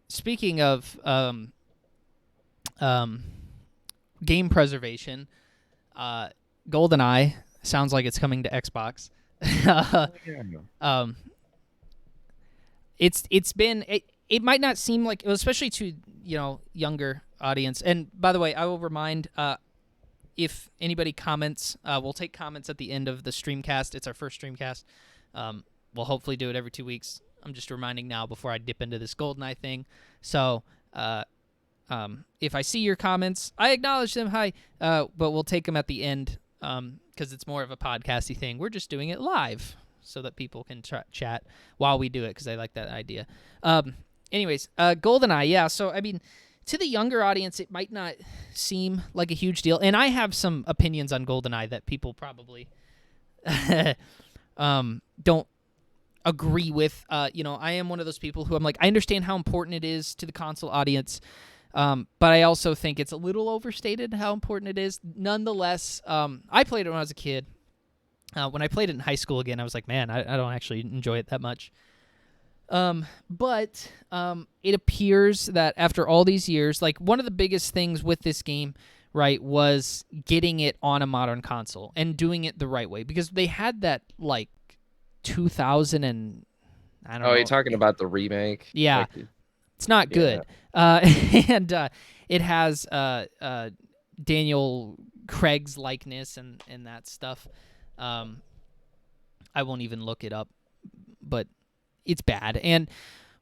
speaking of um, game preservation, Goldeneye sounds like it's coming to Xbox. Yeah. um, it's been it might not seem like, especially to younger audience. And by the way, I will remind if anybody comments, we'll take comments at the end of the streamcast. It's our first streamcast. We'll hopefully do it every 2 weeks. I'm just reminding now before I dip into this Goldeneye thing. So if I see your comments, I acknowledge them. Hi, but we'll take them at the end because it's more of a podcasty thing. We're just doing it live so that people can chat while we do it because I like that idea. Anyways, Goldeneye, yeah. So, I mean, to the younger audience, it might not seem like a huge deal. And I have some opinions on Goldeneye that people probably don't agree with. I am one of those people who I'm like, I understand how important it is to the console audience, but I also think it's a little overstated how important it is. Nonetheless, I played it when I was a kid. When I played it in high school again, I was like, man, I don't actually enjoy it that much. But it appears that after all these years, like one of the biggest things with this game, right, was getting it on a modern console and doing it the right way, because they had that like 2000 and I don't know. Oh, you're talking about the remake? Yeah, Like, it's not good. yeah. And it has Daniel Craig's likeness and that stuff. I won't even look it up, but it's bad. And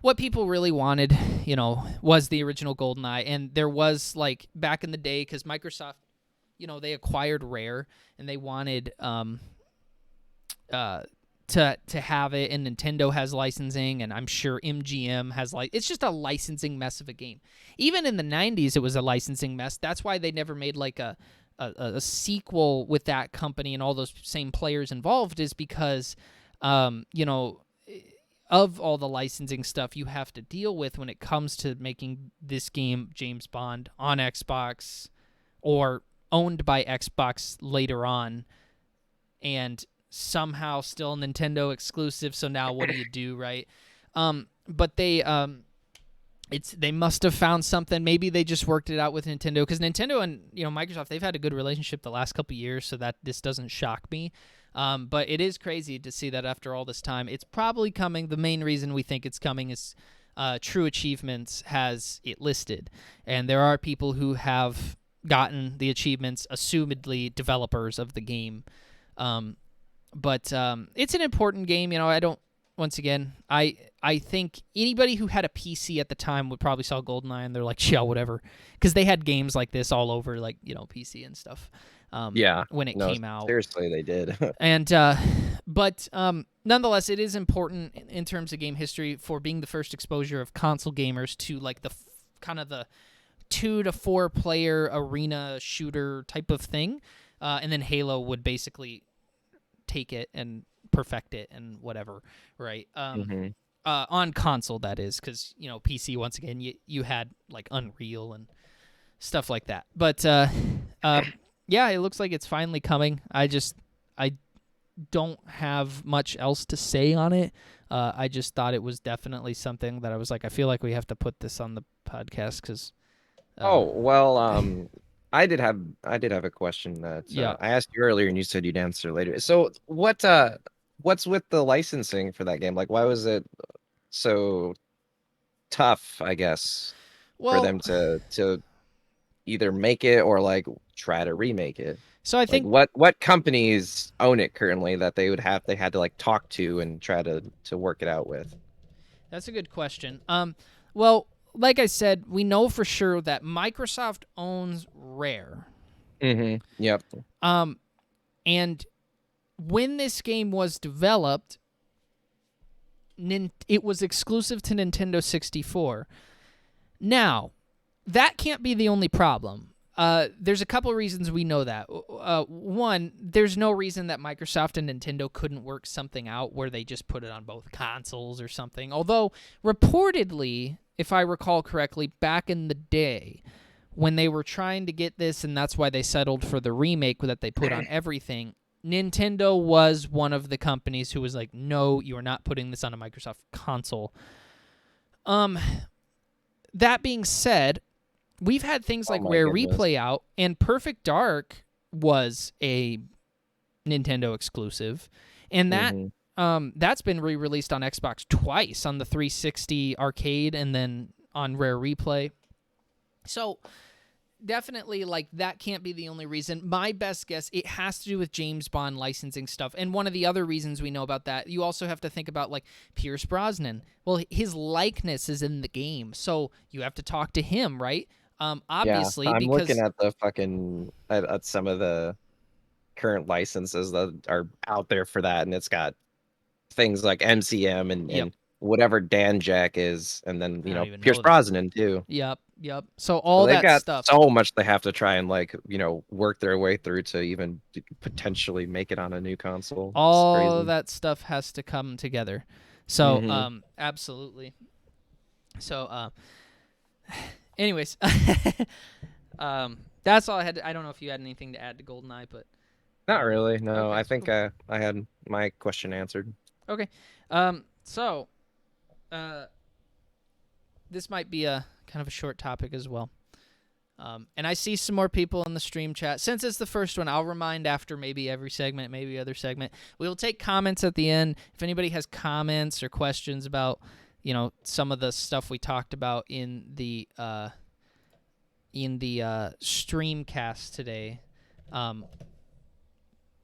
what people really wanted, was the original GoldenEye. And there was, like, back in the day, because Microsoft, they acquired Rare, and they wanted to have it, and Nintendo has licensing, and I'm sure MGM has it's just a licensing mess of a game. Even in the 90s, it was a licensing mess. That's why they never made, like, a sequel with that company and all those same players involved, is because, of all the licensing stuff you have to deal with when it comes to making this game, James Bond, on Xbox or owned by Xbox later on, and somehow still Nintendo exclusive. So now what do you do, right? But they must have found something. Maybe they just worked it out with Nintendo, because Nintendo and Microsoft, they've had a good relationship the last couple of years, so that this doesn't shock me. But it is crazy to see that after all this time, it's probably coming. The main reason we think it's coming is True Achievements has it listed, and there are people who have gotten the achievements, assumedly developers of the game. But it's an important game. I don't. Once again, I think anybody who had a PC at the time would probably saw GoldenEye and they're like, yeah, whatever, because they had games like this all over, like PC and stuff. Yeah. When it came out. Seriously, they did. And but nonetheless, it is important in terms of game history for being the first exposure of console gamers to like the kind of the 2 to 4 player arena shooter type of thing, and then Halo would basically take it and perfect it and whatever, right? On console, that is, because PC, once again, you had like Unreal and stuff like that. But yeah, it looks like it's finally coming. I don't have much else to say on it. I just thought it was definitely something that I was like, I feel like we have to put this on the podcast because. Oh, well, I did have a question that Yeah. I asked you earlier, and you said you'd answer later. So what's with the licensing for that game? Like, why was it so tough, I guess, for them Well, to either make it or like try to remake it? so I Like, think what companies own it currently that they had to like talk to and try to work it out with? that's a good question. Well, like I said, we know for sure that Microsoft owns Rare. Yep. And when this game was developed, it was exclusive to Nintendo 64. Now, that can't be the only problem. There's a couple of reasons we know that. One, there's no reason that Microsoft and Nintendo couldn't work something out where they just put it on both consoles or something. Although, reportedly, if I recall correctly, back in the day, when they were trying to get this, and that's why they settled for the remake that they put on everything, Nintendo was one of the companies who was like, no, you are not putting this on a Microsoft console. that being said, we've had things like my Rare goodness. Replay out, and Perfect Dark was a Nintendo exclusive, and that's been re-released on Xbox twice, on the 360 arcade and then on Rare Replay. So definitely, like, that can't be the only reason. My best guess, it has to do with James Bond licensing stuff. And one of the other reasons we know about that, you also have to think about, like, Pierce Brosnan. Well, his likeness is in the game, so you have to talk to him, right? Obviously, I'm because looking at the fucking at some of the current licenses that are out there for that, and it's got things like MCM and whatever Dan Jack is, and then I don't even Pierce know that. Brosnan too. Yep. So So all they've that got stuff. so much they have to try and like work their way through to even potentially make it on a new console. It's All crazy. that stuff has to come together. So, Mhm. absolutely. So, anyways, that's all I had. I don't know if you had anything to add to GoldenEye, but Not really. No, okay, I think cool. I had my question answered. Okay. So, this might be a kind of a short topic as well. And I see some more people in the stream chat. Since it's the first one, I'll remind after maybe every segment, maybe other segment. We will take comments at the end. If anybody has comments or questions about, some of the stuff we talked about in the Streamcast today,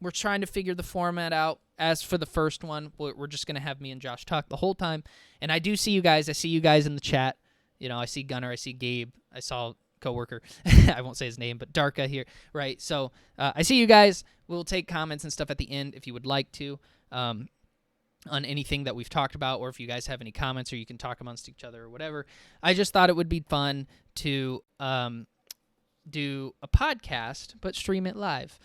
we're trying to figure the format out. As for the first one, we're just going to have me and Josh talk the whole time. And I do see you guys. I see you guys in the chat. I see Gunnar. I see Gabe. I saw coworker. I won't say his name, but Darka here. Right. So I see you guys. We'll take comments and stuff at the end if you would like to on anything that we've talked about, or if you guys have any comments, or you can talk amongst each other or whatever. I just thought it would be fun to do a podcast, but stream it live.